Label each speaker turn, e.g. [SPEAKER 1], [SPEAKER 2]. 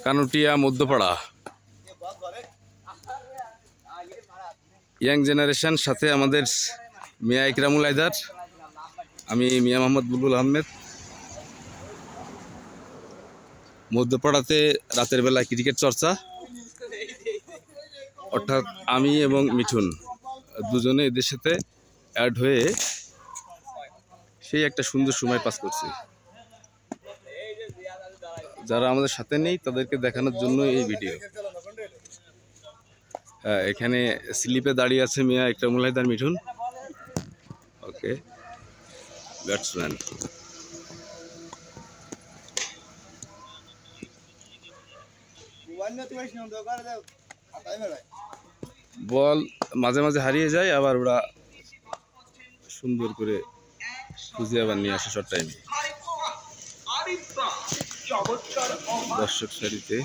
[SPEAKER 1] কানুটিয়া Madhyapara young generation, সাথে আমাদের মিয়া ইকরামুল হায়দার, আমি মিয়া মোহাম্মদ বুলবুল আহমেদ। মধ্যপাড়াতে রাতের বেলা ক্রিকেট চর্চা, অর্থাৎ আমি এবং মিঠুন দুজনে এদের সাথে অ্যাড হয়ে সেই একটা সুন্দর সময় পাস করছি। যারা আমাদের সাথে নেই তাদেরকে দেখানোর জন্য এই ভিডিও। হ্যাঁ, এখানে স্লিপে দাঁড়িয়ে আছে মিয়া ইকরামুল হায়দার মিঠুন। ওকে, ব্যাটসম্যান। বল মাঝে মাঝে হারিয়ে যায়, আবার ওরা সুন্দর করে খুঁজে আবার নিয়ে আসে শর্ট টাইমে। দর্শক সারিতে